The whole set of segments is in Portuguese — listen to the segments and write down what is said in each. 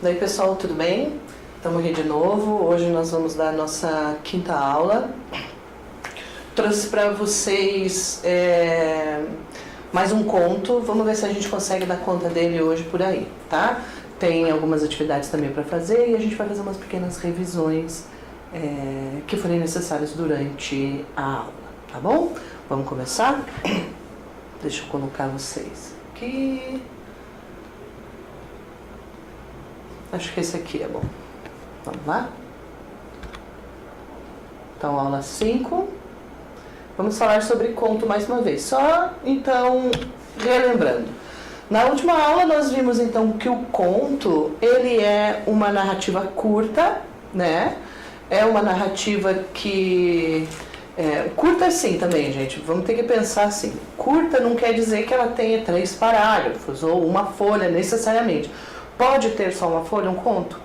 Daí pessoal, tudo bem? Estamos aqui de novo. Hoje nós vamos dar a nossa quinta aula. Trouxe para vocês mais um conto. Vamos ver se a gente consegue dar conta dele hoje por aí, tá? Tem algumas atividades também para fazer e a gente vai fazer umas pequenas revisões que forem necessárias durante a aula, tá bom? Vamos começar? Deixa eu colocar vocês aqui. Acho que esse aqui é bom. Vamos lá? Então, aula 5. Vamos falar sobre conto mais uma vez. Só, então, relembrando. Na última aula, nós vimos, então, que o conto, ele é uma narrativa curta, né? É uma narrativa que... curta assim também, gente. Vamos ter que pensar assim. Curta não quer dizer que ela tenha 3 parágrafos ou uma folha, necessariamente. Pode ter só uma folha, um conto?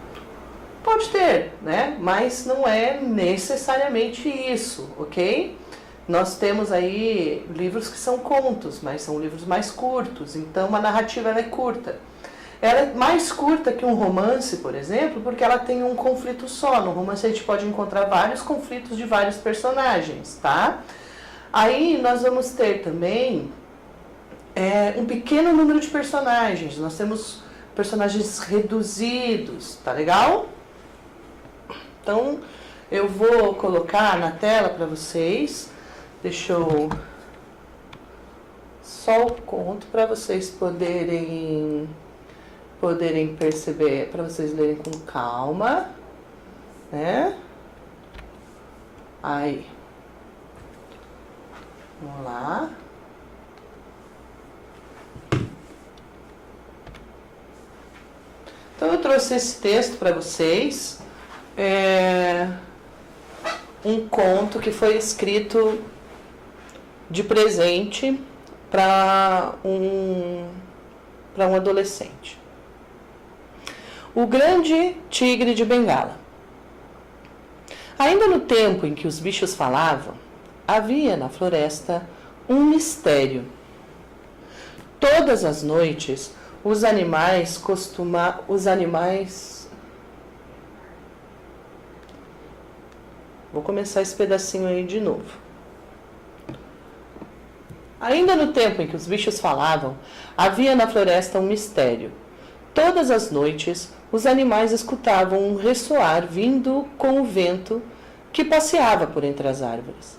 Pode ter, né? Mas não é necessariamente isso, ok? Nós temos aí livros que são contos, mas são livros mais curtos. Então, a narrativa ela é curta. Ela é mais curta que um romance, por exemplo, porque ela tem um conflito só. No romance a gente pode encontrar vários conflitos de vários personagens, tá? Aí nós vamos ter também um pequeno número de personagens. Nós temos personagens reduzidos, tá legal? Então, eu vou colocar na tela para vocês. Deixa eu... Só o conto para vocês poderem perceber, para vocês lerem com calma, né? Aí. Vamos lá. Então, eu trouxe esse texto para vocês. Um conto que foi escrito de presente para um adolescente. O Grande Tigre de Bengala. Ainda no tempo em que os bichos falavam, havia na floresta um mistério. Todas as noites, os animais Vou começar esse pedacinho aí de novo. Ainda no tempo em que os bichos falavam, havia na floresta um mistério. Todas as noites, os animais escutavam um ressoar vindo com o vento que passeava por entre as árvores.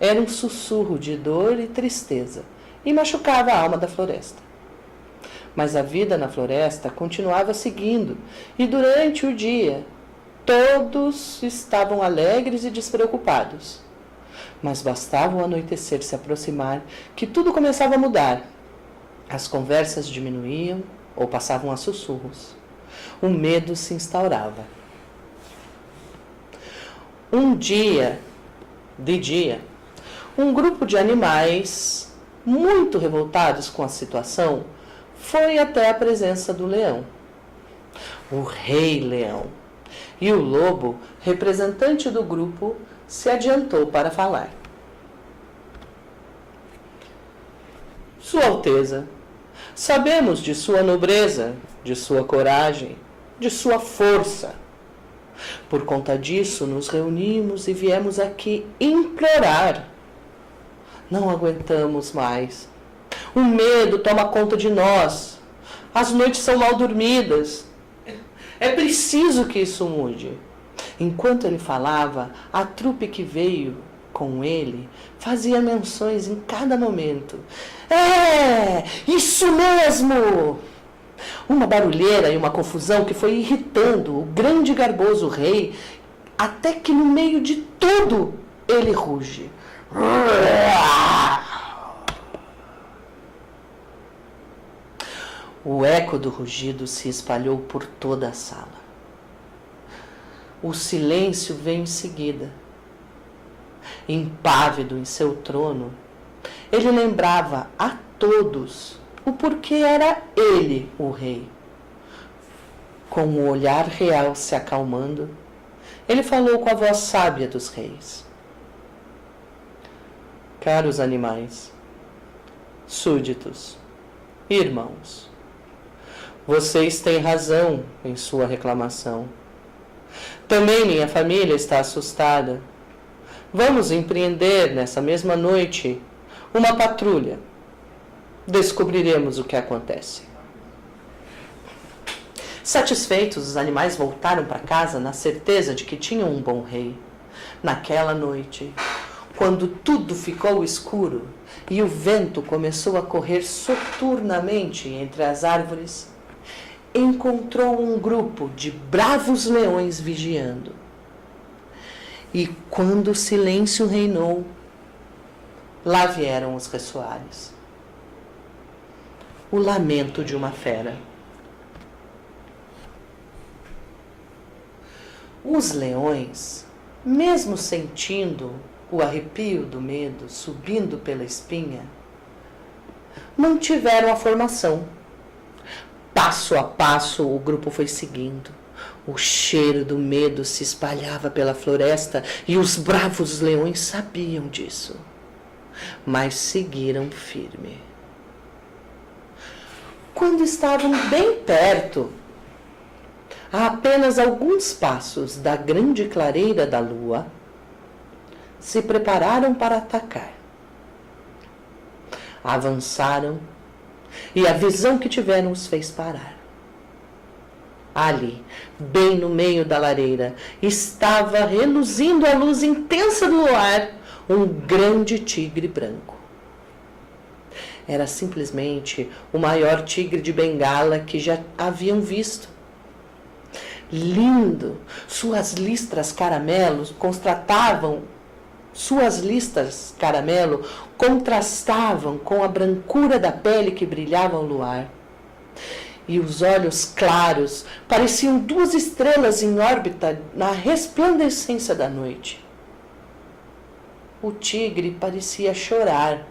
Era um sussurro de dor e tristeza e machucava a alma da floresta. Mas a vida na floresta continuava seguindo e durante o dia todos estavam alegres e despreocupados. Mas bastava o anoitecer se aproximar que tudo começava a mudar. As conversas diminuíam ou passavam a sussurros. O medo se instaurava. De dia, um grupo de animais, muito revoltados com a situação, foi até a presença do leão. O Rei Leão. E o lobo, representante do grupo, se adiantou para falar. Sua Alteza, sabemos de sua nobreza, de sua coragem, de sua força. Por conta disso, nos reunimos e viemos aqui implorar. Não aguentamos mais. O medo toma conta de nós. As noites são mal dormidas. É preciso que isso mude. Enquanto ele falava, a trupe que veio com ele fazia menções em cada momento. Isso mesmo! Uma barulheira e uma confusão que foi irritando o grande e garboso rei, até que no meio de tudo ele ruge. O eco do rugido se espalhou por toda a sala. O silêncio veio em seguida. Impávido em seu trono, ele lembrava a todos o porquê era ele o rei. Com o olhar real se acalmando, ele falou com a voz sábia dos reis. Caros animais, súditos, irmãos, vocês têm razão em sua reclamação. Também minha família está assustada. Vamos empreender nessa mesma noite uma patrulha. Descobriremos o que acontece. Satisfeitos, os animais voltaram para casa na certeza de que tinham um bom rei. Naquela noite, quando tudo ficou escuro e o vento começou a correr soturnamente entre as árvores, encontrou um grupo de bravos leões vigiando. E quando o silêncio reinou, lá vieram os ressoares. O lamento de uma fera. Os leões, mesmo sentindo o arrepio do medo subindo pela espinha, mantiveram a formação. Passo a passo o grupo foi seguindo. O cheiro do medo se espalhava pela floresta e os bravos leões sabiam disso, mas seguiram firme. Quando estavam bem perto, a apenas alguns passos da grande clareira da lua, se prepararam para atacar. Avançaram e a visão que tiveram os fez parar. Ali, bem no meio da lareira, estava reluzindo a luz intensa do luar um grande tigre branco. Era simplesmente o maior tigre de Bengala que já haviam visto. Lindo, suas listras caramelo contrastavam com a brancura da pele que brilhava ao luar. E os olhos claros pareciam duas estrelas em órbita na resplandecência da noite. O tigre parecia chorar.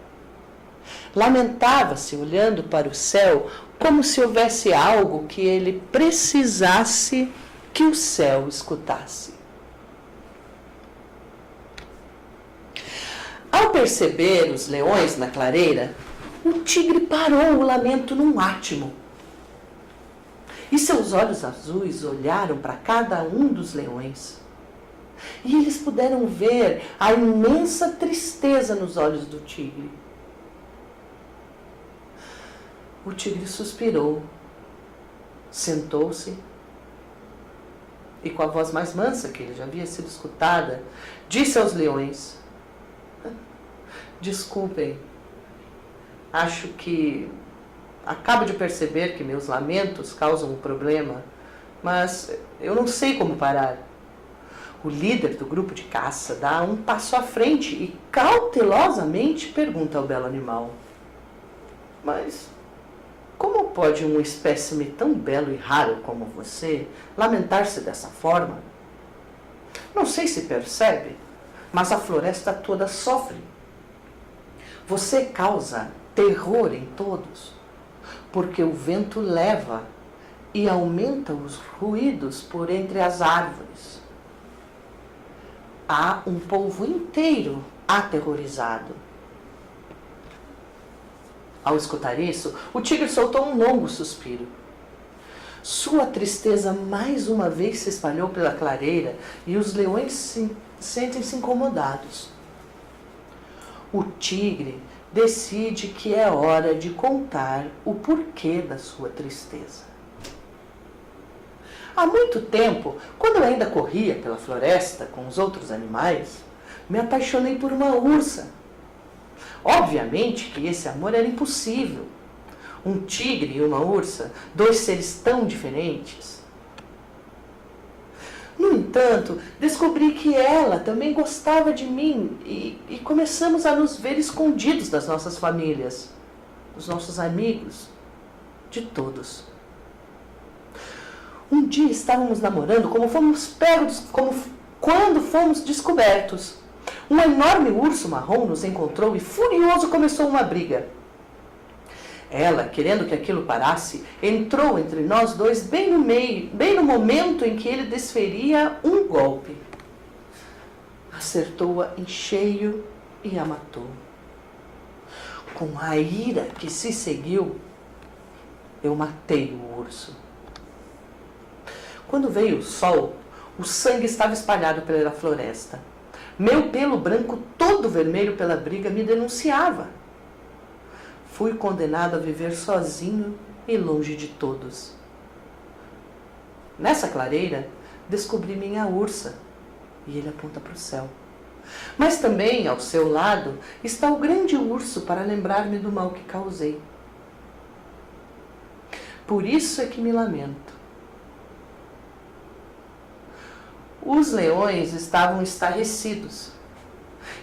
Lamentava-se olhando para o céu como se houvesse algo que ele precisasse que o céu escutasse. Ao perceber os leões na clareira, o tigre parou o lamento num átimo. E seus olhos azuis olharam para cada um dos leões. E eles puderam ver a imensa tristeza nos olhos do tigre. O tigre suspirou, sentou-se e, com a voz mais mansa que ele já havia sido escutada, disse aos leões: desculpem, acho que acabo de perceber que meus lamentos causam um problema, mas eu não sei como parar. O líder do grupo de caça dá um passo à frente e cautelosamente pergunta ao belo animal: mas como pode um espécime tão belo e raro como você lamentar-se dessa forma? Não sei se percebe, mas a floresta toda sofre. Você causa terror em todos, porque o vento leva e aumenta os ruídos por entre as árvores. Há um povo inteiro aterrorizado. Ao escutar isso, o tigre soltou um longo suspiro. Sua tristeza mais uma vez se espalhou pela clareira e os leões sentem-se incomodados. O tigre decide que é hora de contar o porquê da sua tristeza. Há muito tempo, quando eu ainda corria pela floresta com os outros animais, me apaixonei por uma ursa. Obviamente que esse amor era impossível. Um tigre e uma ursa, dois seres tão diferentes. No entanto, descobri que ela também gostava de mim e começamos a nos ver escondidos das nossas famílias, dos nossos amigos, de todos. Um dia estávamos namorando quando fomos descobertos. Um enorme urso marrom nos encontrou e, furioso, começou uma briga. Ela, querendo que aquilo parasse, entrou entre nós dois bem no momento em que ele desferia um golpe. Acertou-a em cheio e a matou. Com a ira que se seguiu, eu matei o urso. Quando veio o sol, o sangue estava espalhado pela floresta. Meu pelo branco, todo vermelho pela briga, me denunciava. Fui condenado a viver sozinho e longe de todos. Nessa clareira, descobri minha ursa, e ele aponta para o céu. Mas também, ao seu lado, está o grande urso para lembrar-me do mal que causei. Por isso é que me lamento. Os leões estavam estarrecidos.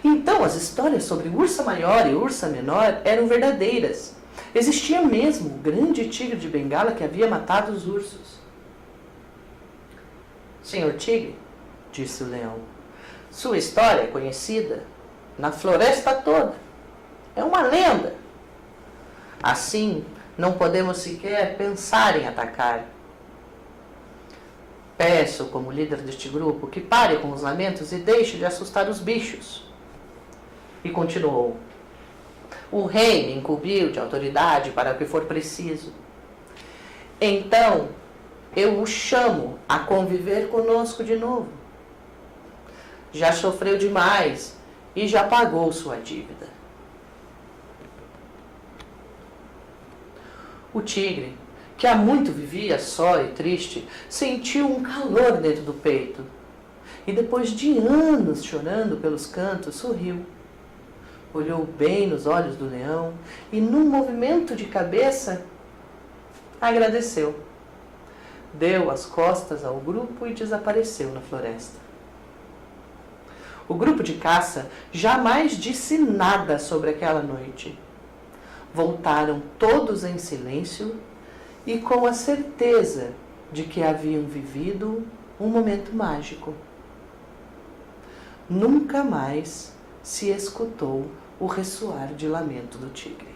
Então as histórias sobre ursa maior e ursa menor eram verdadeiras. Existia mesmo o grande tigre de Bengala que havia matado os ursos. Senhor Tigre, disse o leão, sua história é conhecida na floresta toda. É uma lenda. Assim, não podemos sequer pensar em atacar. Peço, como líder deste grupo, que pare com os lamentos e deixe de assustar os bichos. E continuou. O rei me incumbiu de autoridade para o que for preciso. Então, eu o chamo a conviver conosco de novo. Já sofreu demais e já pagou sua dívida. O tigre, que há muito vivia só e triste, sentiu um calor dentro do peito. E depois de anos chorando pelos cantos, sorriu. Olhou bem nos olhos do leão e, num movimento de cabeça, agradeceu. Deu as costas ao grupo e desapareceu na floresta. O grupo de caça jamais disse nada sobre aquela noite. Voltaram todos em silêncio e com a certeza de que haviam vivido um momento mágico. Nunca mais se escutou o ressoar de lamento do tigre.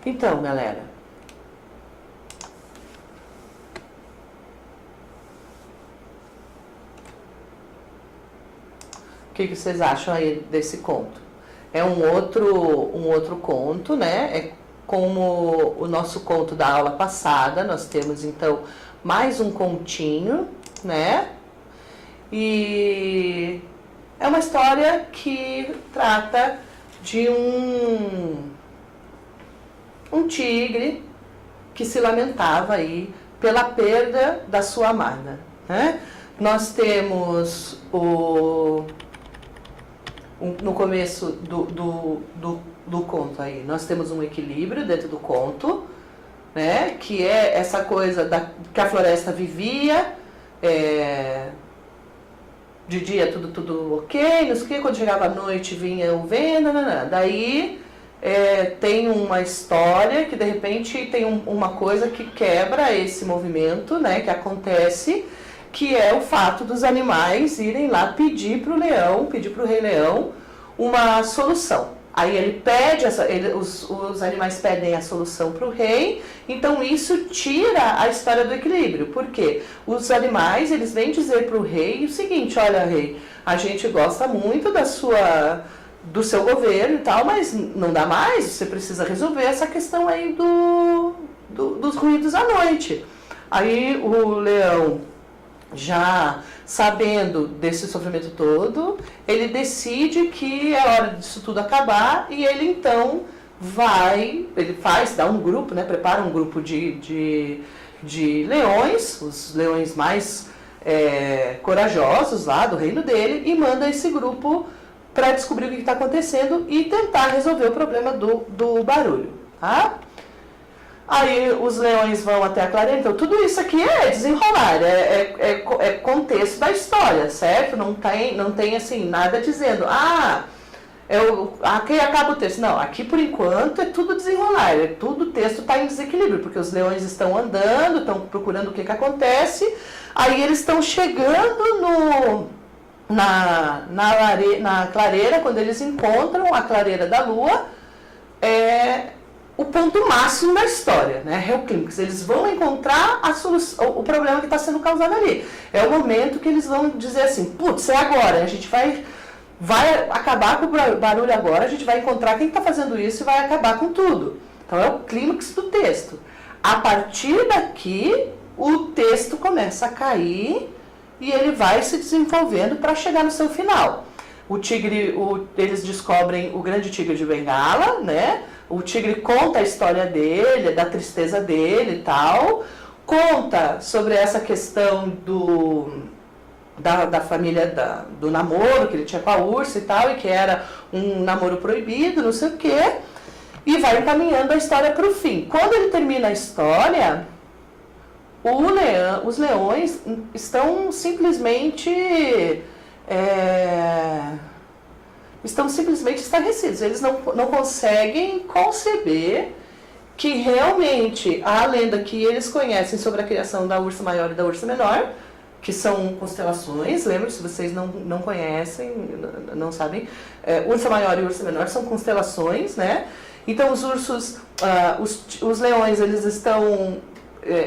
Então, galera, o que vocês acham aí desse conto? É um outro conto, né? É como o nosso conto da aula passada. Nós temos, então, mais um continho, né? E é uma história que trata de um tigre que se lamentava aí pela perda da sua amada, né? Nós temos no começo do conto aí, nós temos um equilíbrio dentro do conto, né? Que é essa coisa que a floresta vivia, de dia tudo ok, não sei o que, quando chegava a noite vinha o vento, daí tem uma história que de repente tem uma coisa que quebra esse movimento, né, que acontece, que é o fato dos animais irem lá pedir para o leão, pedir para o Rei Leão uma solução. Aí ele pede, os animais pedem a solução para o rei, então isso tira a história do equilíbrio, porque os animais eles vêm dizer para o rei o seguinte: olha, rei, a gente gosta muito do seu governo e tal, mas não dá mais, você precisa resolver essa questão aí dos ruídos à noite. Aí o leão, já sabendo desse sofrimento todo, ele decide que é hora disso tudo acabar e ele então dá um grupo, né, prepara um grupo de leões, os leões mais corajosos lá do reino dele, e manda esse grupo para descobrir o que está acontecendo e tentar resolver o problema do barulho, tá? Aí os leões vão até a clareira. Então tudo isso aqui é desenrolar, é contexto da história, certo? Não tem assim, nada dizendo, aqui acaba o texto. Não, aqui por enquanto é tudo desenrolar, tudo o texto está em desequilíbrio, porque os leões estão andando, estão procurando o que acontece, aí eles estão chegando na clareira, quando eles encontram a clareira da lua, o ponto máximo da história, né? É o clímax. Eles vão encontrar a solução, o problema que está sendo causado ali. É o momento que eles vão dizer assim, putz, é agora, a gente vai acabar com o barulho agora, a gente vai encontrar quem está fazendo isso e vai acabar com tudo. Então é o clímax do texto. A partir daqui, o texto começa a cair e ele vai se desenvolvendo para chegar no seu final. Eles descobrem o grande tigre de Bengala, né? O tigre conta a história dele, da tristeza dele e tal, conta sobre essa questão da família do namoro que ele tinha com a ursa e tal, e que era um namoro proibido, não sei o quê, e vai encaminhando a história para o fim. Quando ele termina a história, os leões estão simplesmente estarrecidos. Eles não conseguem conceber que realmente a lenda que eles conhecem sobre a criação da Ursa Maior e da Ursa Menor, que são constelações, lembra, se vocês não conhecem, não sabem, Ursa Maior e Ursa Menor são constelações, né? Então os ursos, os leões, eles estão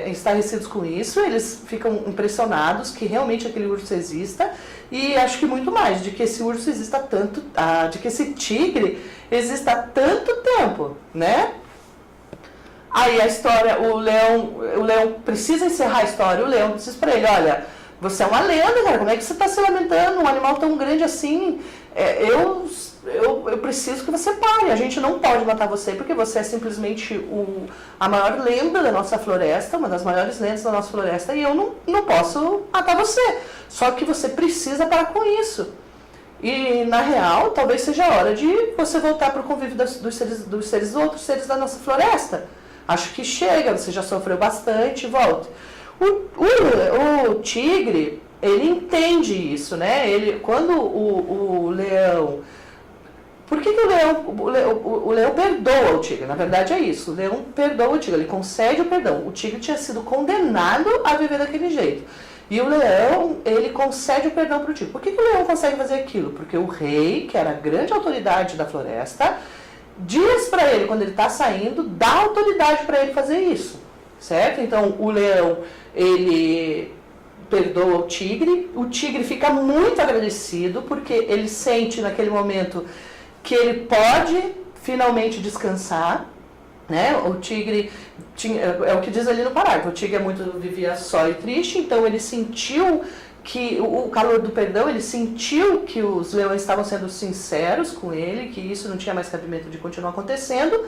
estarrecidos com isso, eles ficam impressionados que realmente aquele urso exista, e acho que muito mais, de que esse urso exista tanto, de que esse tigre exista há tanto tempo, né? Aí a história, o leão precisa encerrar a história, o leão diz pra ele, olha, você é uma lenda, cara, como é que você está se lamentando, um animal tão grande assim, eu preciso que você pare, a gente não pode matar você, porque você é simplesmente a maior lenda da nossa floresta, uma das maiores lendas da nossa floresta, e eu não posso matar você, só que você precisa parar com isso. E, na real, talvez seja a hora de você voltar para o convívio dos outros seres da nossa floresta. Acho que chega, você já sofreu bastante, volta. O tigre, ele entende isso, né? Quando o leão... Por que o leão perdoa o tigre? Na verdade é isso, o leão perdoa o tigre, ele concede o perdão. O tigre tinha sido condenado a viver daquele jeito. E o leão, ele concede o perdão para o tigre. Por que o leão consegue fazer aquilo? Porque o rei, que era a grande autoridade da floresta, diz para ele, quando ele está saindo, dá autoridade para ele fazer isso, certo? Então o leão, ele perdoa o tigre fica muito agradecido, porque ele sente naquele momento que ele pode finalmente descansar, né? O tigre, é o que diz ali no parágrafo, o tigre vivia só e triste, então ele sentiu que o calor do perdão, ele sentiu que os leões estavam sendo sinceros com ele, que isso não tinha mais cabimento de continuar acontecendo,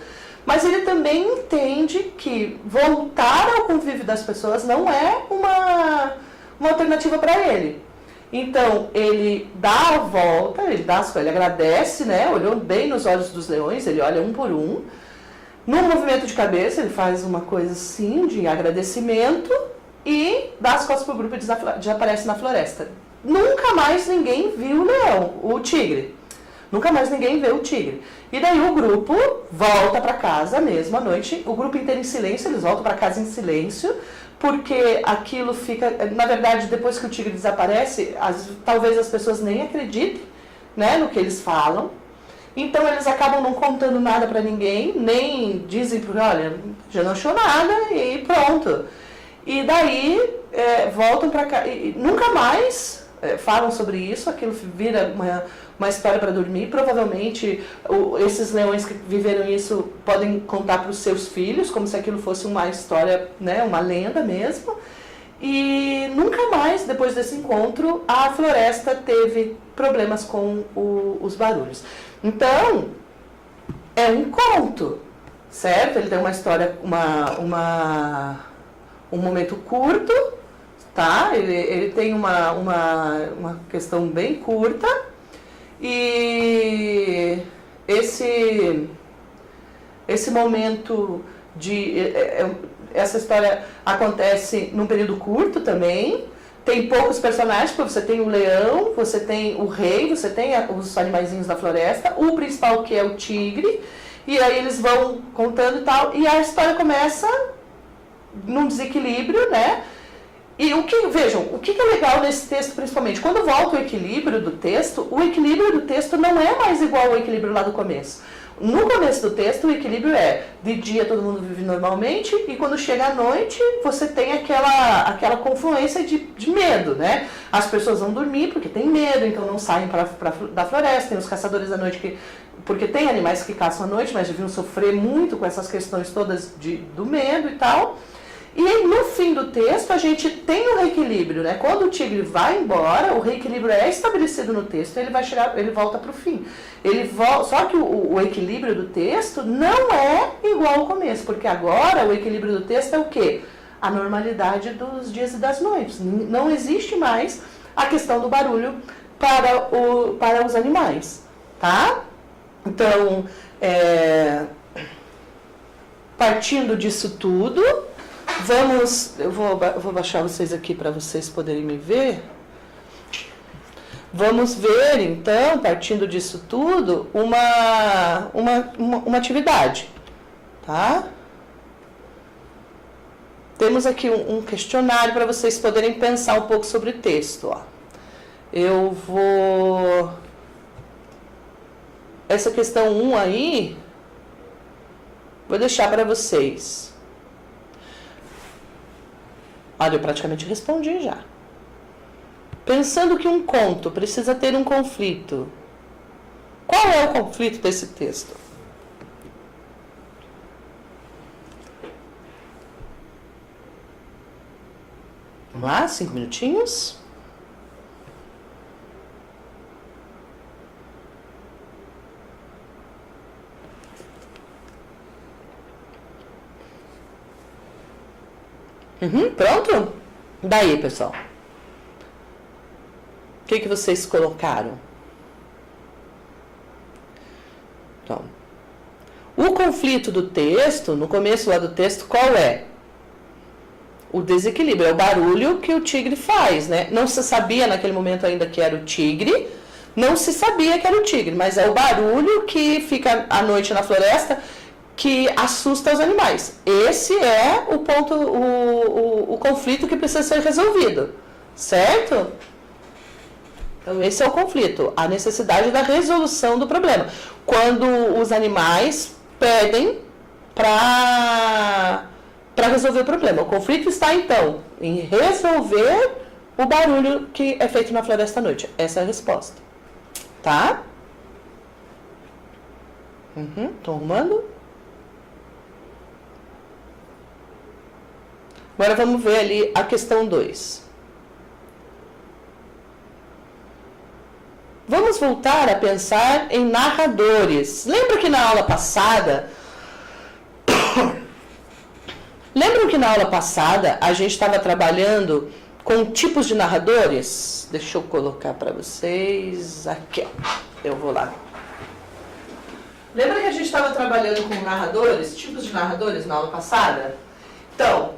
mas ele também entende que voltar ao convívio das pessoas não é uma alternativa para ele. Então, ele dá a volta, ele agradece, né? Olhou bem nos olhos dos leões, ele olha um por um. No movimento de cabeça, ele faz uma coisa assim, de agradecimento, e dá as costas para o grupo e desaparece na floresta. Nunca mais ninguém viu o tigre. Nunca mais ninguém vê o tigre. E daí o grupo volta para casa mesmo à noite, o grupo inteiro em silêncio, eles voltam para casa em silêncio, porque aquilo fica... Na verdade, depois que o tigre desaparece, talvez as pessoas nem acreditem, né, no que eles falam. Então eles acabam não contando nada para ninguém, nem dizem, olha, já não achou nada e pronto. E daí voltam para cá e nunca mais falam sobre isso, aquilo vira uma história para dormir. Provavelmente esses leões que viveram isso podem contar para os seus filhos, como se aquilo fosse uma história, né, uma lenda mesmo. E nunca mais, depois desse encontro, a floresta teve problemas com os barulhos. Então, é um conto, certo? Ele tem uma história, um momento curto, tá? Ele tem uma questão bem curta, e esse momento essa história acontece num período curto também. Tem poucos personagens, porque você tem o leão, você tem o rei, você tem os animaizinhos da floresta, o principal que é o tigre, e aí eles vão contando e tal, e a história começa num desequilíbrio, né? E vejam, o que é legal nesse texto principalmente? Quando volta o equilíbrio do texto, o equilíbrio do texto não é mais igual ao equilíbrio lá do começo. No começo do texto, o equilíbrio é, de dia todo mundo vive normalmente, e quando chega à noite, você tem aquela confluência de medo, né? As pessoas vão dormir porque tem medo, então não saem da floresta, tem os caçadores à noite, porque tem animais que caçam à noite, mas deviam sofrer muito com essas questões todas do medo e tal. E aí, no fim do texto, a gente tem um reequilíbrio, né? Quando o tigre vai embora, o reequilíbrio é estabelecido no texto, ele volta para o fim. Só que o equilíbrio do texto não é igual ao começo, porque agora o equilíbrio do texto é o quê? A normalidade dos dias e das noites. Não existe mais a questão do barulho para os animais, tá? Então, partindo disso tudo, eu vou baixar vocês aqui para vocês poderem me ver. Vamos ver, então, partindo disso tudo, uma atividade, tá? Temos aqui um questionário para vocês poderem pensar um pouco sobre o texto, ó. Essa questão 1 aí, vou deixar para vocês. Olha, eu praticamente respondi já. Pensando que um conto precisa ter um conflito, qual é o conflito desse texto? Vamos lá, 5 minutinhos. Pronto? Daí, pessoal. O que vocês colocaram? Então, o conflito do texto, no começo lá do texto, qual é? O desequilíbrio, é o barulho que o tigre faz, né? Não se sabia naquele momento ainda que era o tigre, não se sabia que era o tigre, mas é o barulho que fica à noite na floresta que assusta os animais. Esse é o ponto, o conflito que precisa ser resolvido, certo? Então, esse é o conflito, a necessidade da resolução do problema. Quando os animais pedem para resolver o problema. O conflito está, então, em resolver o barulho que é feito na floresta à noite. Essa é a resposta. Tá? Tô arrumando. Agora vamos ver ali a questão 2. Vamos voltar a pensar em narradores. Lembra que na aula passada... Lembram que na aula passada a gente estava trabalhando com tipos de narradores? Deixa eu colocar para vocês aqui, ó. Eu vou lá. Lembra que a gente estava trabalhando com narradores, tipos de narradores na aula passada? Então,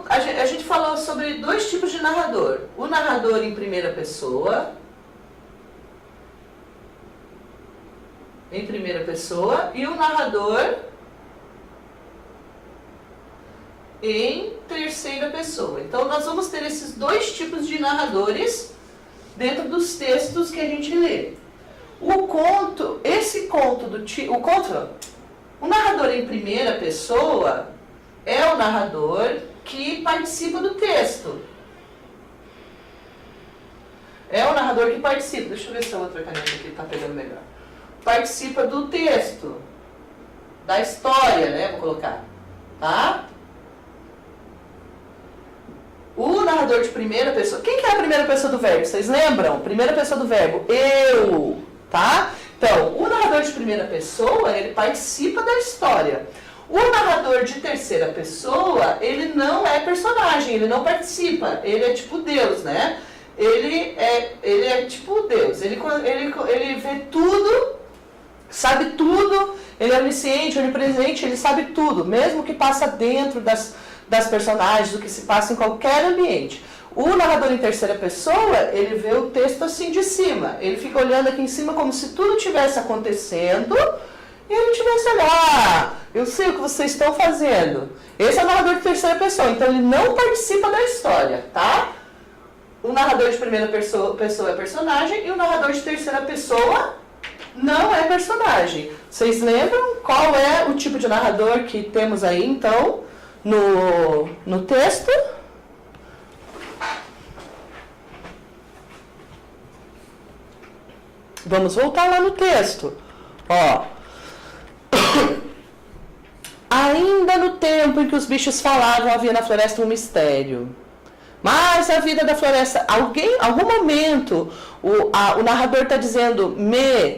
a gente falou sobre 2 tipos de narrador. O narrador em primeira pessoa. E o narrador em terceira pessoa. Então, nós vamos ter esses 2 tipos de narradores dentro dos textos que a gente lê. O narrador em primeira pessoa é o narrador que participa do texto. É o narrador que participa. Deixa eu ver se a outra caneta aqui está pegando melhor. Participa do texto, da história, né? Vou colocar, tá? O narrador de primeira pessoa... Quem que é a primeira pessoa do verbo? Vocês lembram? Primeira pessoa do verbo, eu, tá? Então, o narrador de primeira pessoa, ele participa da história. O narrador de terceira pessoa, ele não é personagem, ele não participa. Ele é tipo Deus, né? Ele é tipo Deus. Ele vê tudo, sabe tudo, ele é onisciente, onipresente, ele sabe tudo, mesmo que passa dentro das personagens, do que se passa em qualquer ambiente. O narrador em terceira pessoa, ele vê o texto assim de cima, ele fica olhando aqui em cima como se tudo estivesse acontecendo e ele estivesse olhando, eu sei o que vocês estão fazendo. Esse é o narrador de terceira pessoa, então ele não participa da história, tá? O narrador de primeira pessoa é personagem e o narrador de terceira pessoa não é personagem. Vocês lembram qual é o tipo de narrador que temos aí, então, no texto? Vamos voltar lá no texto. Ó. Ainda no tempo em que os bichos falavam, havia na floresta um mistério. Mas a vida da floresta, algum momento, o narrador está dizendo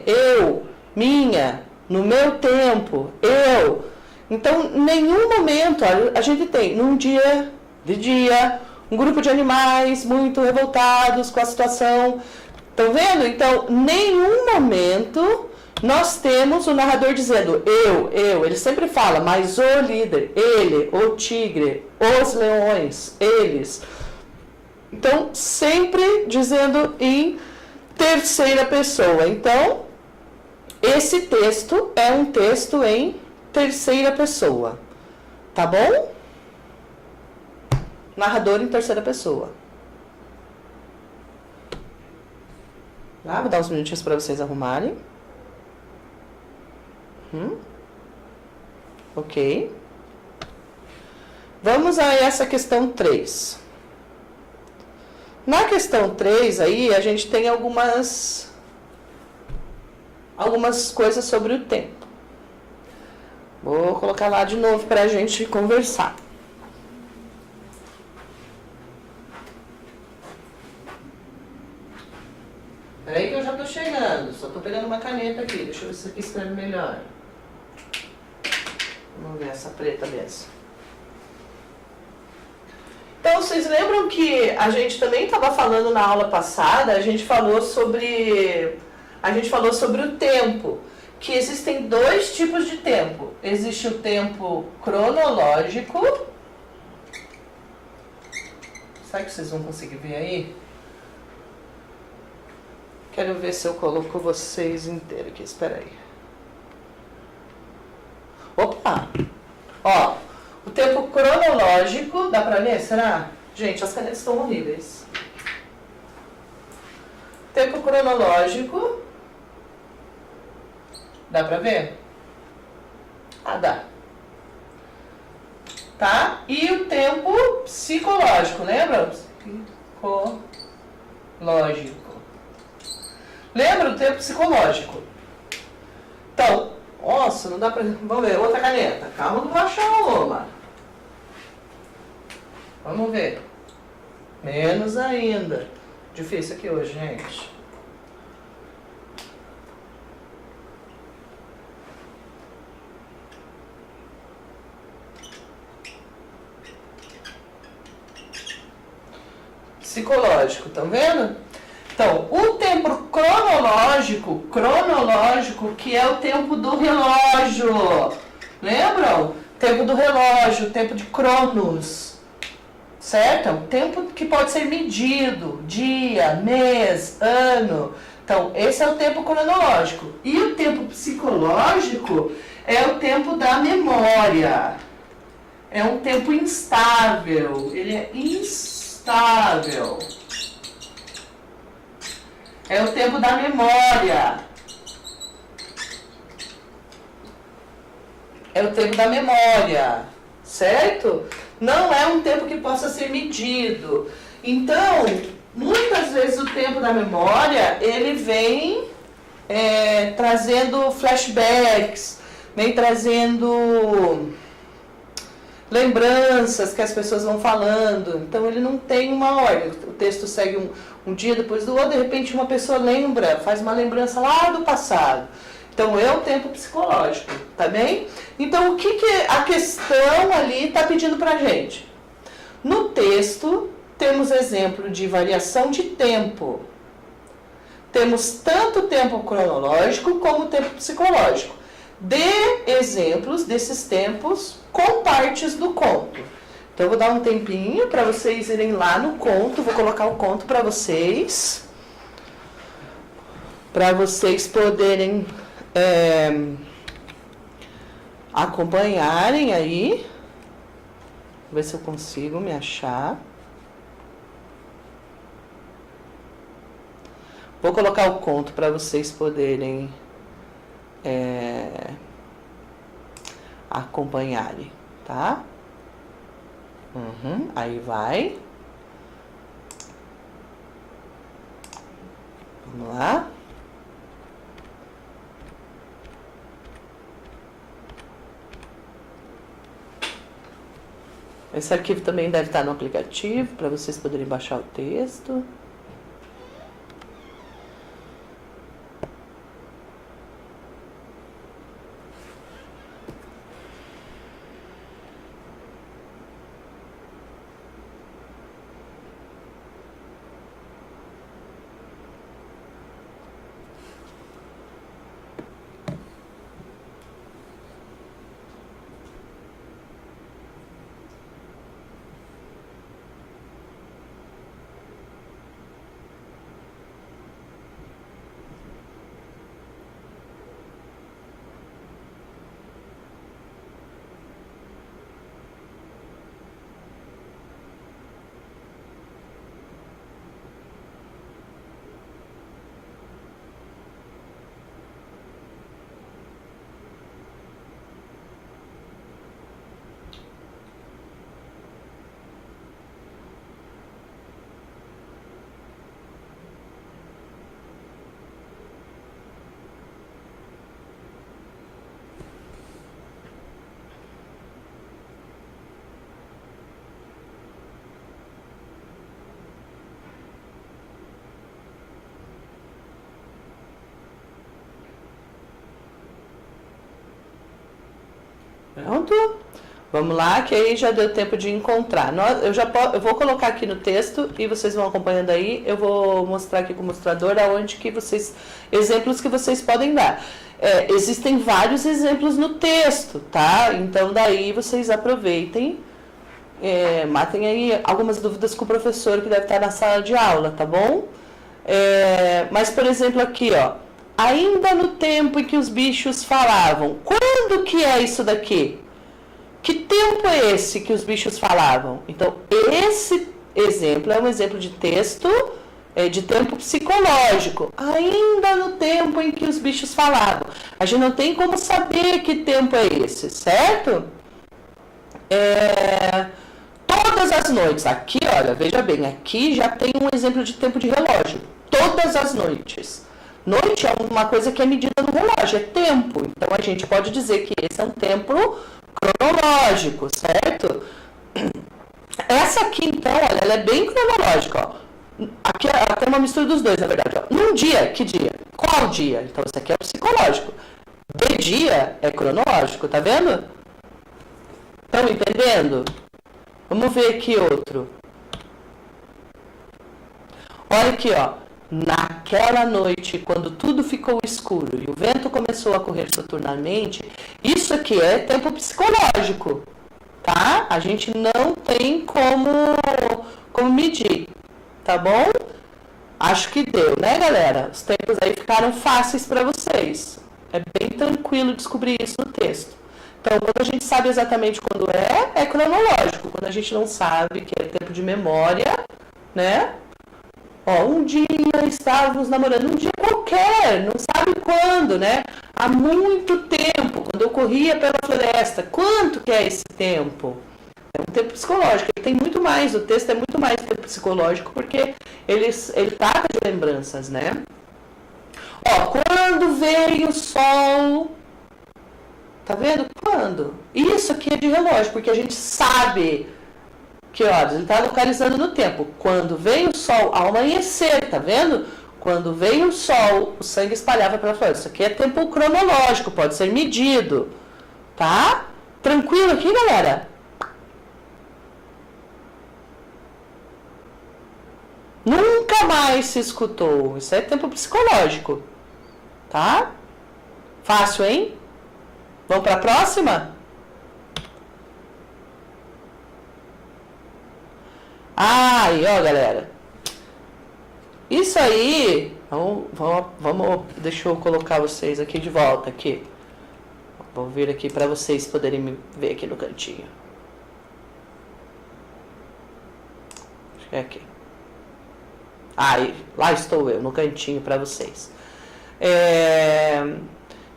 eu, minha, no meu tempo, eu. Então, nenhum momento, a gente tem, num dia, um grupo de animais muito revoltados com a situação. Estão vendo? Então, nenhum momento nós temos o narrador dizendo eu. Ele sempre fala, mas o líder, ele, o tigre, os leões, eles. Então, sempre dizendo em terceira pessoa. Então, esse texto é um texto em terceira pessoa. Tá bom? Narrador em terceira pessoa. Vou dar uns minutinhos para vocês arrumarem. Ok. Vamos a essa questão 3. Na questão 3 aí, a gente tem algumas coisas sobre o tempo. Vou colocar lá de novo para a gente conversar. Peraí que eu já estou chegando, só estou pegando uma caneta aqui. Deixa eu ver se aqui escreve melhor. Vamos ver essa preta mesmo. Então, vocês lembram que a gente também estava falando na aula passada, a gente falou sobre o tempo, que existem 2 tipos de tempo. Existe o tempo cronológico. Será que vocês vão conseguir ver aí? Quero ver se eu coloco vocês inteiros aqui, espera aí. Opa! Ó, o tempo cronológico, dá pra ler, será? Gente, as canetas estão horríveis. Tempo cronológico, dá pra ver? Dá. Tá? E o tempo psicológico, lembra? Psicológico. Lembra do tempo psicológico? Então, nossa, não dá pra... Vamos ver, outra caneta. Calma, não vou achar uma. Vamos ver. Menos ainda. Difícil aqui hoje, gente. Psicológico, estão vendo? Então, o tempo cronológico, que é o tempo do relógio. Lembram? Tempo do relógio, tempo de cronos. Certo? É um tempo que pode ser medido, dia, mês, ano. Então, esse é o tempo cronológico. E o tempo psicológico é o tempo da memória. É um tempo instável. Ele é instável. É o tempo da memória. É o tempo da memória, certo? Não é um tempo que possa ser medido. Então, muitas vezes o tempo da memória, ele vem trazendo flashbacks, vem trazendo lembranças que as pessoas vão falando. Então, ele não tem uma ordem. O texto segue um dia depois do outro, de repente uma pessoa lembra, faz uma lembrança lá do passado. Então, é o tempo psicológico, tá bem? Então, o que a questão ali está pedindo para a gente? No texto, temos exemplo de variação de tempo. Temos tanto tempo cronológico como tempo psicológico. dê exemplos desses tempos com partes do conto. Então, eu vou dar um tempinho para vocês irem lá no conto, vou colocar o conto para vocês poderem acompanharem aí. Vou ver se eu consigo me achar. Vou colocar o conto para vocês poderem acompanharem, tá? Aí vai. Vamos lá. Esse arquivo também deve estar no aplicativo para vocês poderem baixar o texto. Pronto? Vamos lá, que aí já deu tempo de encontrar. Eu vou colocar aqui no texto e vocês vão acompanhando aí. Eu vou mostrar aqui com o mostrador aonde que exemplos que vocês podem dar. Existem vários exemplos no texto, tá? Então daí vocês aproveitem, matem aí algumas dúvidas com o professor que deve estar na sala de aula, tá bom? Mas, por exemplo, aqui, ó. Ainda no tempo em que os bichos falavam. Quando que é isso daqui? Que tempo é esse que os bichos falavam? Então, esse exemplo é um exemplo de texto de tempo psicológico. Ainda no tempo em que os bichos falavam. A gente não tem como saber que tempo é esse, certo? Todas as noites. Aqui, olha, veja bem, aqui já tem um exemplo de tempo de relógio. Todas as noites. Noite é uma coisa que é medida no relógio, é tempo. Então, a gente pode dizer que esse é um tempo cronológico, certo? Essa aqui, então, olha, ela é bem cronológica, ó. Aqui tem uma mistura dos dois, na verdade, ó. Num dia, que dia? Qual dia? Então, esse aqui é o psicológico. De dia é cronológico, tá vendo? Estão entendendo? Vamos ver aqui outro. Olha aqui, ó. Naquela noite, quando tudo ficou escuro e o vento começou a correr soturnamente, isso aqui é tempo psicológico, tá? A gente não tem como medir, tá bom? Acho que deu, né, galera? Os tempos aí ficaram fáceis para vocês. É bem tranquilo descobrir isso no texto. Então, quando a gente sabe exatamente quando é cronológico. Quando a gente não sabe, que é tempo de memória, né? Ó, um dia estávamos namorando, um dia qualquer, não sabe quando, né? Há muito tempo, quando eu corria pela floresta. Quanto que é esse tempo? É um tempo psicológico. Ele tem muito mais, o texto é muito mais tempo psicológico, porque ele trata de lembranças, né? Ó, quando veio o sol... Tá vendo? Quando? Isso aqui é de relógio, porque a gente sabe... Que horas? Ele está localizando no tempo. Quando veio o sol ao amanhecer, tá vendo? Quando veio o sol, o sangue espalhava pela floresta. Isso aqui é tempo cronológico, pode ser medido. Tá? Tranquilo aqui, galera? Nunca mais se escutou. Isso é tempo psicológico. Tá? Fácil, hein? Vamos para a próxima? Aí, ó, galera. Isso aí, vamos, deixa eu colocar vocês aqui de volta aqui. Vou vir aqui para vocês poderem me ver aqui no cantinho. Acho que é aqui. Aí, lá estou eu, no cantinho para vocês.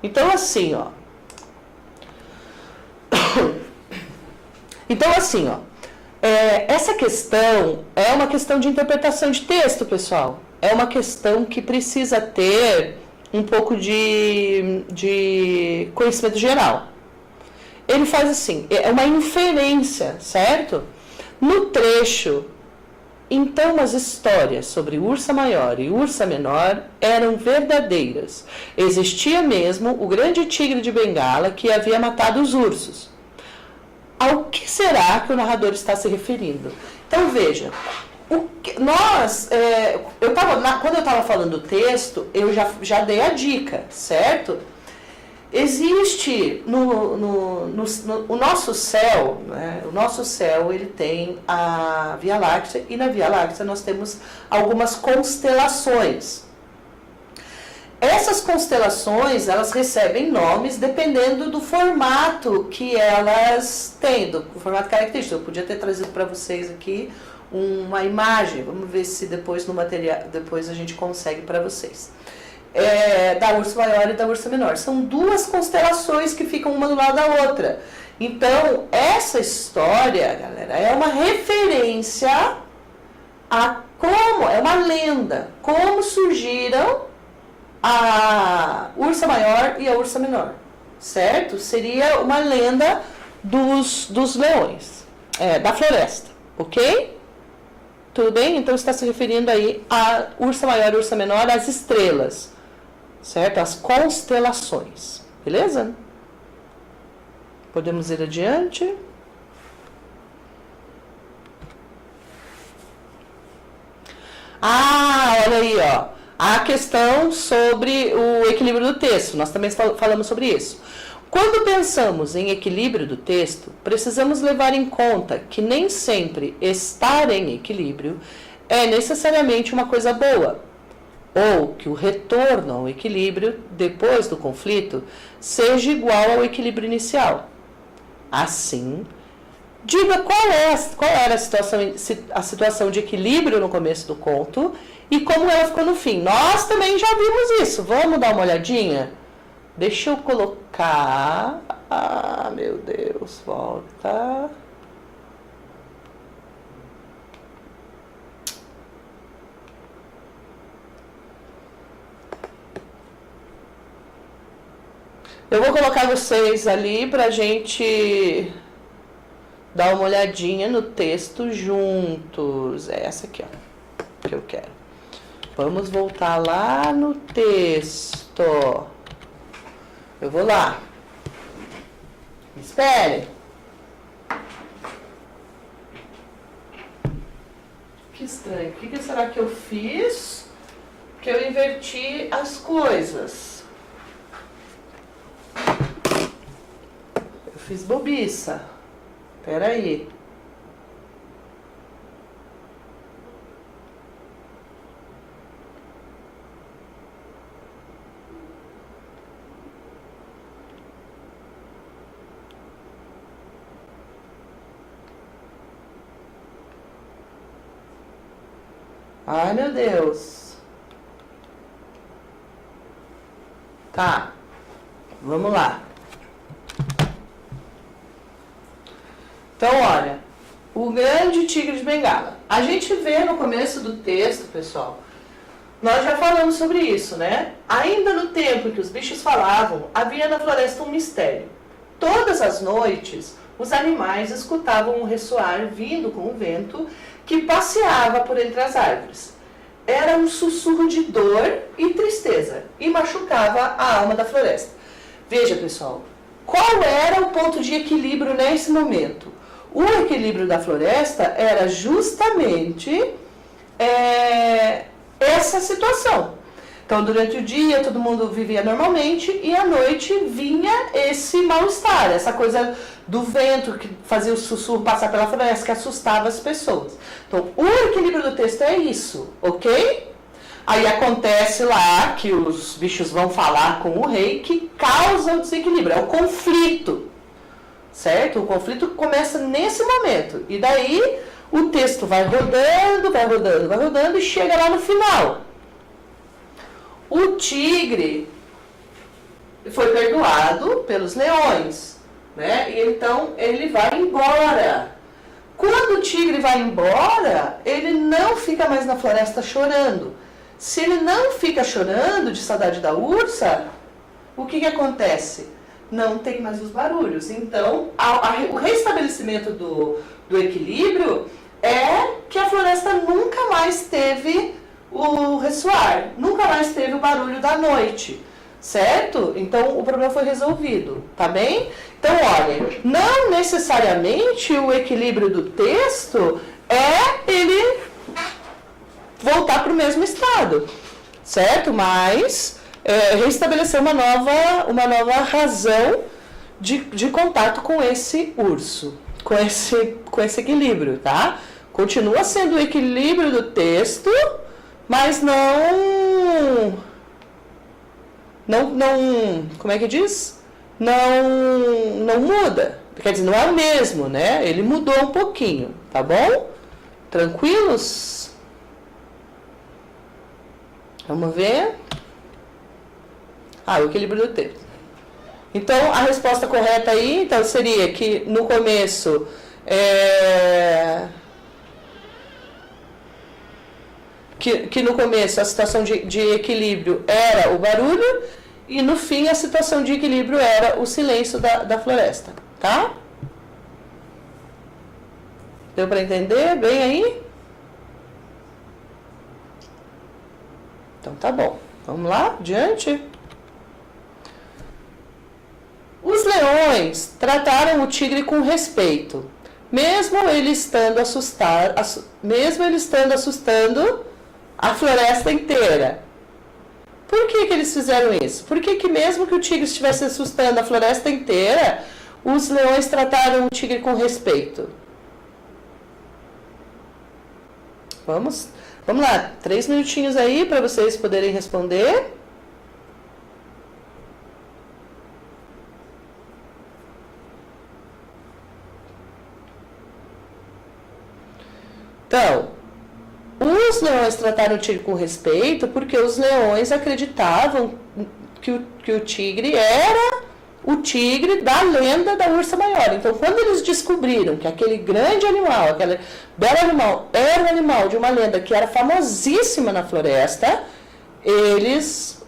Então, assim, ó. Então, assim, ó. Essa questão é uma questão de interpretação de texto, pessoal. É uma questão que precisa ter um pouco de conhecimento geral. Ele faz assim, é uma inferência, certo? No trecho, então as histórias sobre Ursa Maior e Ursa Menor eram verdadeiras. Existia mesmo o grande tigre de Bengala que havia matado os ursos. Ao que será que o narrador está se referindo? Então, veja, quando eu estava falando o texto, eu já dei a dica, certo? Existe o nosso céu, né? O nosso céu, ele tem a Via Láctea, e na Via Láctea nós temos algumas constelações. Essas constelações, elas recebem nomes dependendo do formato que elas têm, do formato característico. Eu podia ter trazido para vocês aqui uma imagem, vamos ver se depois no material, depois a gente consegue para vocês. Da Ursa Maior e da Ursa Menor. São duas constelações que ficam uma do lado da outra. Então, essa história, galera, é uma referência a como, é uma lenda, como surgiram a Ursa Maior e a Ursa Menor, certo? Seria uma lenda dos leões, da floresta, ok? Tudo bem? Então está se referindo aí a Ursa Maior e Ursa Menor, as estrelas, certo? As constelações, beleza? Podemos ir adiante. Olha aí, ó. A questão sobre o equilíbrio do texto, nós também falamos sobre isso. Quando pensamos em equilíbrio do texto, precisamos levar em conta que nem sempre estar em equilíbrio é necessariamente uma coisa boa, ou que o retorno ao equilíbrio depois do conflito seja igual ao equilíbrio inicial. Assim, diga qual era a situação de equilíbrio no começo do conto e como ela ficou no fim. Nós também já vimos isso. Vamos dar uma olhadinha? Deixa eu colocar... meu Deus, volta. Eu vou colocar vocês ali pra gente dar uma olhadinha no texto juntos. É essa aqui, ó, que eu quero. Vamos voltar lá no texto. Eu vou lá. Me espere. Que estranho. O que será que eu fiz? Que eu inverti as coisas. Eu fiz bobiça. Espera aí. Ai, meu Deus. Tá. Vamos lá. Então, olha. O grande tigre de Bengala. A gente vê no começo do texto, pessoal, nós já falamos sobre isso, né? Ainda no tempo em que os bichos falavam, havia na floresta um mistério. Todas as noites, os animais escutavam um ressoar vindo com o vento que passeava por entre as árvores. Era um sussurro de dor e tristeza e machucava a alma da floresta. Veja, pessoal, qual era o ponto de equilíbrio nesse momento? O equilíbrio da floresta era justamente essa situação. Então, durante o dia, todo mundo vivia normalmente e à noite vinha esse mal-estar, essa coisa do vento que fazia o sussurro passar pela floresta, que assustava as pessoas. Então, o equilíbrio do texto é isso, ok? Aí acontece lá que os bichos vão falar com o rei, que causa o desequilíbrio, é o conflito, certo? O conflito começa nesse momento, e daí o texto vai rodando, vai rodando, vai rodando, e chega lá no final. O tigre foi perdoado pelos leões, né? E então ele vai embora. Quando o tigre vai embora, ele não fica mais na floresta chorando. Se ele não fica chorando de saudade da ursa, o que acontece? Não tem mais os barulhos. Então, o restabelecimento do equilíbrio é que a floresta nunca mais teve o ressoar, nunca mais teve o barulho da noite, certo? Então, o problema foi resolvido, tá bem? Então, olha, não necessariamente o equilíbrio do texto é ele voltar para o mesmo estado, certo? Mas restabelecer uma nova razão de contato com esse urso, com esse equilíbrio, tá? Continua sendo o equilíbrio do texto, mas não, como é que diz? Não muda. Quer dizer, não é o mesmo, né? Ele mudou um pouquinho, tá bom? Tranquilos? Vamos ver. O equilíbrio do texto. Então, a resposta correta aí, então, seria que no começo que no começo a situação de equilíbrio era o barulho e no fim a situação de equilíbrio era o silêncio da floresta, tá? Deu para entender bem aí? Então tá bom. Vamos lá, adiante. Os leões trataram o tigre com respeito, mesmo ele estando assustando a floresta inteira. Por que eles fizeram isso? Por que mesmo que o tigre estivesse assustando a floresta inteira, os leões trataram o tigre com respeito? Vamos lá, 3 minutinhos aí para vocês poderem responder. Então, os leões trataram o tigre com respeito porque os leões acreditavam que o tigre era o tigre da lenda da ursa maior. Então, quando eles descobriram que aquele grande animal, aquele belo animal, era um animal de uma lenda que era famosíssima na floresta, eles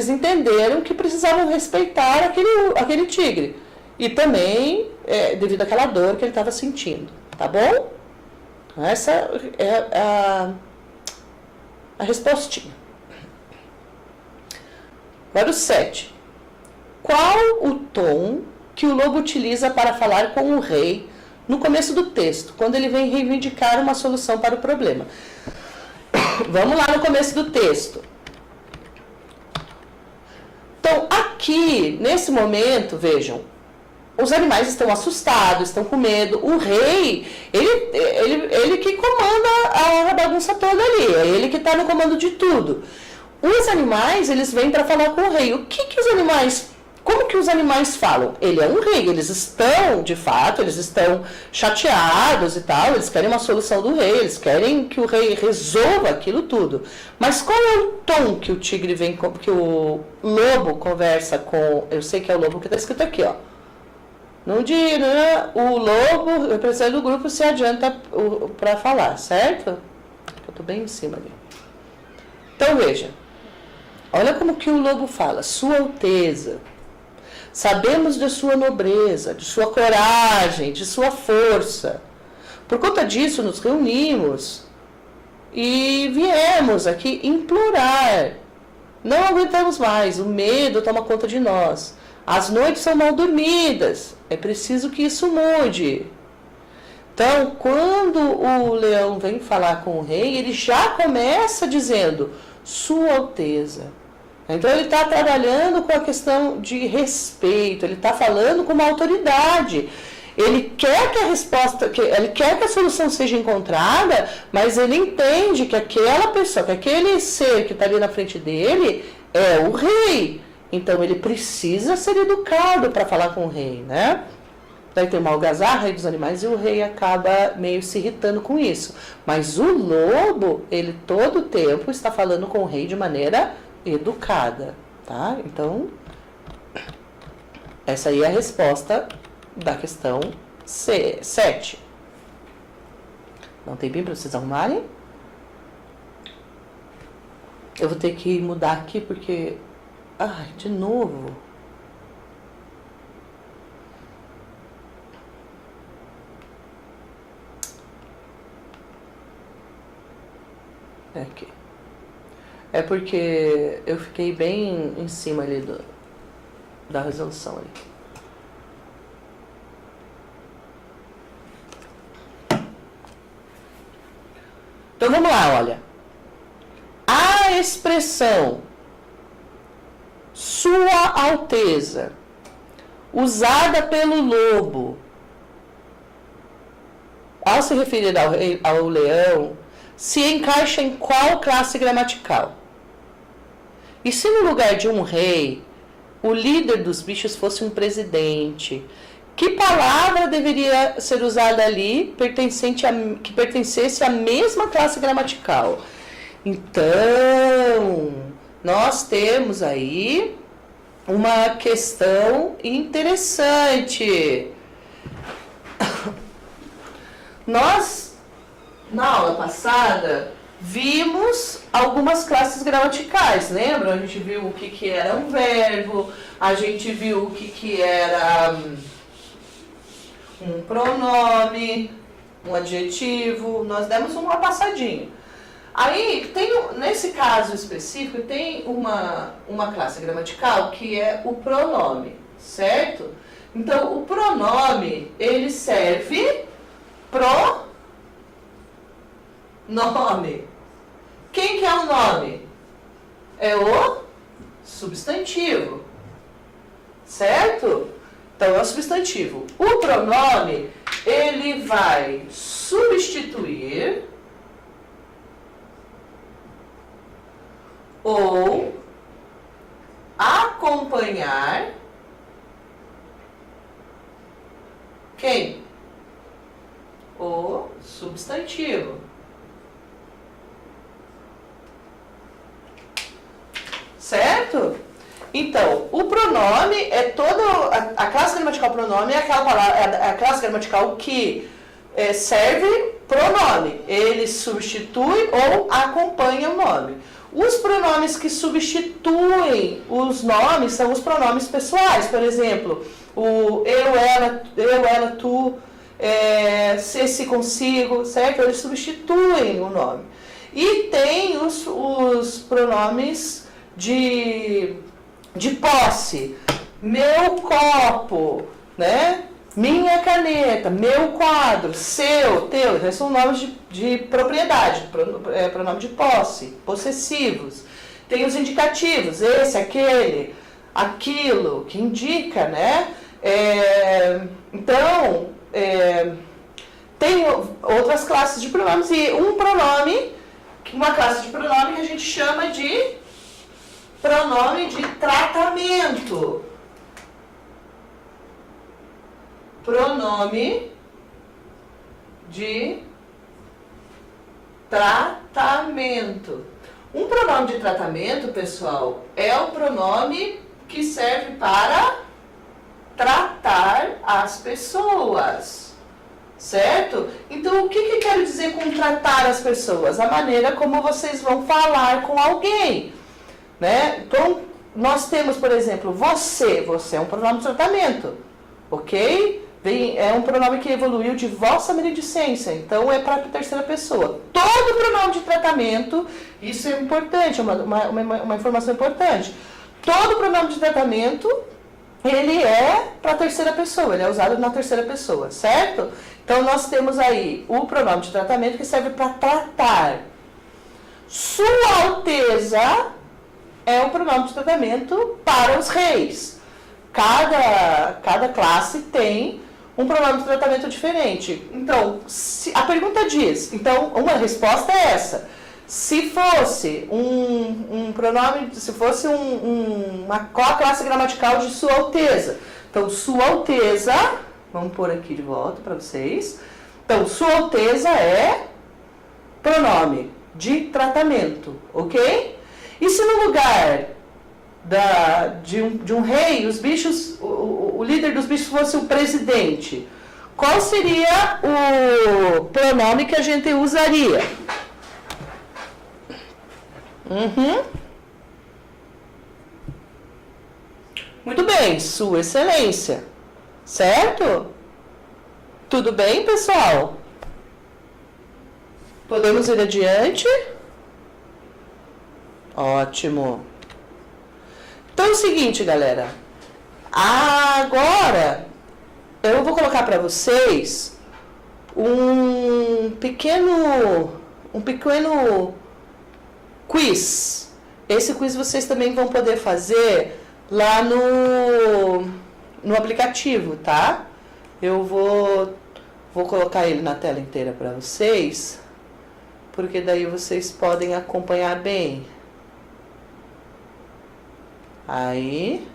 entenderam que precisavam respeitar aquele tigre. E também devido àquela dor que ele estava sentindo. Tá bom? Essa é a respostinha. Agora o 7. Qual o tom que o lobo utiliza para falar com o rei no começo do texto, quando ele vem reivindicar uma solução para o problema? Vamos lá no começo do texto. Então, aqui, nesse momento, vejam, os animais estão assustados, estão com medo. O rei, ele que comanda a bagunça toda ali, é ele que está no comando de tudo. Os animais, eles vêm para falar com o rei. Como que os animais falam? Ele é um rei, eles estão, de fato, eles estão chateados e tal, eles querem uma solução do rei, eles querem que o rei resolva aquilo tudo. Mas qual é o tom que o tigre vem, que o lobo conversa com, eu sei que é o lobo que está escrito aqui, ó. Não dirá, o lobo, o representante do grupo, se adianta para falar, certo? Eu estou bem em cima ali. Então, veja. Olha como que o lobo fala. Sua Alteza, sabemos de sua nobreza, de sua coragem, de sua força. Por conta disso, nos reunimos e viemos aqui implorar. Não aguentamos mais, o medo toma conta de nós. As noites são mal dormidas, é preciso que isso mude. Então, quando o leão vem falar com o rei, ele já começa dizendo, Sua Alteza. Então, ele está trabalhando com a questão de respeito, ele está falando com uma autoridade. Ele quer que a resposta, ele quer que a solução seja encontrada, mas ele entende que aquela pessoa, que aquele ser que está ali na frente dele é o rei. Então, ele precisa ser educado para falar com o rei, né? Daí tem uma algazarra, rei dos animais, e o rei acaba meio se irritando com isso. Mas o lobo, ele todo o tempo está falando com o rei de maneira educada, tá? Então, essa aí é a resposta da questão 7. Dá um tempinho para vocês arrumarem. Eu vou ter que mudar aqui porque... Ai, de novo... Aqui. É porque eu fiquei bem em cima ali da resolução ali. Então vamos lá, olha. A expressão Sua Alteza, usada pelo lobo, ao se referir ao leão, se encaixa em qual classe gramatical? E se no lugar de um rei, o líder dos bichos fosse um presidente, que palavra deveria ser usada ali que pertencesse à mesma classe gramatical? Então, nós temos aí uma questão interessante. Nós, na aula passada, vimos algumas classes gramaticais, lembram? A gente viu o que era um verbo, a gente viu o que era um pronome, um adjetivo, nós demos uma passadinha. Aí, nesse caso específico, tem uma classe gramatical que é o pronome, certo? Então, o pronome, ele serve nome. Quem que é o nome? É o substantivo, certo? Então, é o substantivo. O pronome, ele vai substituir ou acompanhar quem? O substantivo. Certo? Então, o pronome é a classe gramatical pronome é aquela palavra, é a classe gramatical que serve pronome. Ele substitui ou acompanha o nome. Os pronomes que substituem os nomes são os pronomes pessoais. Por exemplo, o eu, ela, tu, se, consigo, certo? Eles substituem o nome. E tem os pronomes de posse, meu copo, né? Minha caneta, meu quadro, seu, teu, esses são nomes de propriedade, pronome de posse, possessivos. Tem os indicativos, esse, aquele, aquilo, que indica, né? Então, tem outras classes de pronomes e uma classe de pronome que a gente chama de pronome de tratamento. Pronome de tratamento. Um pronome de tratamento, pessoal, é o pronome que serve para tratar as pessoas, certo? Então, o que eu quero dizer com tratar as pessoas? A maneira como vocês vão falar com alguém, né? Então, nós temos, por exemplo, você é um pronome de tratamento, ok? É um pronome que evoluiu de vossa maledicência, então é para a terceira pessoa. Todo pronome de tratamento, isso é importante, é uma informação importante. Todo pronome de tratamento ele é para terceira pessoa, ele é usado na terceira pessoa, certo? Então, nós temos aí o pronome de tratamento que serve para tratar. Sua Alteza é o pronome de tratamento para os reis. Cada classe tem um pronome de tratamento diferente. Então, a pergunta diz, então, uma resposta é essa. Se fosse um pronome, se fosse qual a classe gramatical de Sua Alteza? Então, Sua Alteza, vamos pôr aqui de volta para vocês. Então, Sua Alteza é pronome de tratamento, ok? E se no lugar de um rei, os bichos, o líder dos bichos fosse o presidente, qual seria o pronome que a gente usaria? Muito bem, Sua Excelência. Certo? Tudo bem, pessoal? Podemos ir adiante? Ótimo. Então é o seguinte, galera. Agora eu vou colocar para vocês um pequeno quiz. Esse quiz vocês também vão poder fazer lá no aplicativo, tá? Eu vou colocar ele na tela inteira para vocês, porque daí vocês podem acompanhar bem. Aí.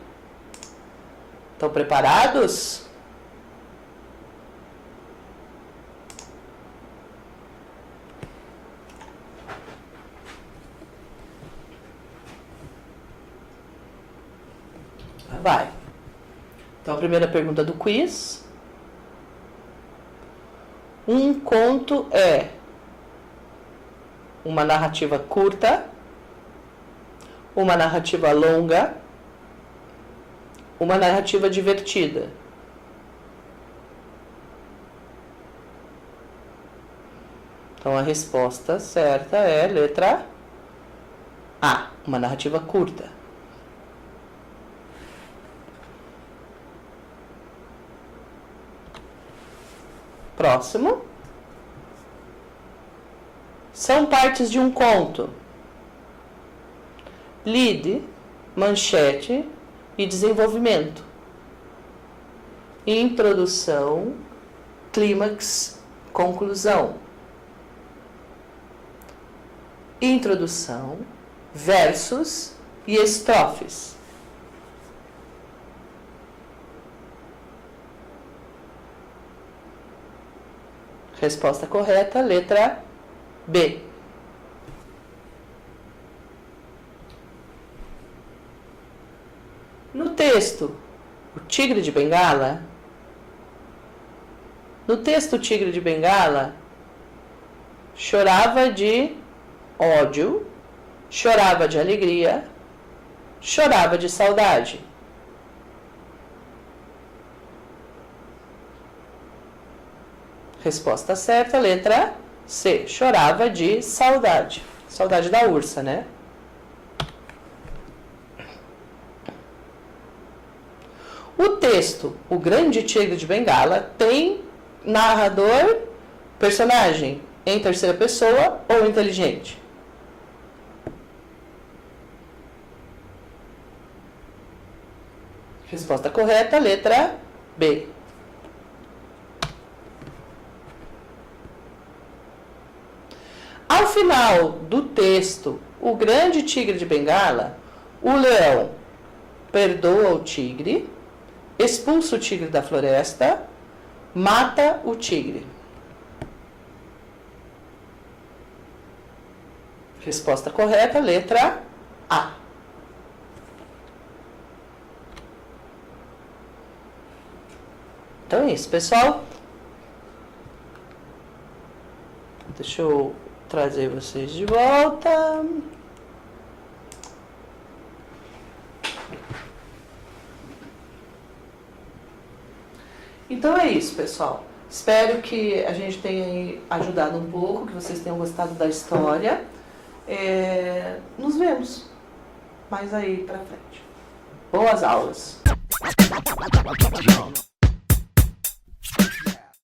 Estão preparados? Vai. Então, a primeira pergunta do quiz. Um conto é uma narrativa curta, uma narrativa longa, uma narrativa divertida. Então, a resposta certa é letra A, uma narrativa curta. Próximo. São partes de um conto: lead, manchete e desenvolvimento. Introdução, clímax, conclusão. Introdução, versos e estrofes. Resposta correta, letra B. No texto, o Tigre de Bengala. No texto, o Tigre de Bengala chorava de ódio, chorava de alegria, chorava de saudade. Resposta certa, letra C. Chorava de saudade. Saudade da ursa, né? O texto, O Grande Tigre de Bengala, tem narrador, personagem em terceira pessoa ou inteligente? Resposta correta, letra B. Ao final do texto, O Grande Tigre de Bengala, o leão perdoa o tigre, expulsa o tigre da floresta, mata o tigre. Resposta correta, letra A. Então é isso, pessoal. Deixa eu trazer vocês de volta. Então é isso, pessoal. Espero que a gente tenha ajudado um pouco, que vocês tenham gostado da história. Nos vemos mais aí pra frente. Boas aulas! Jump.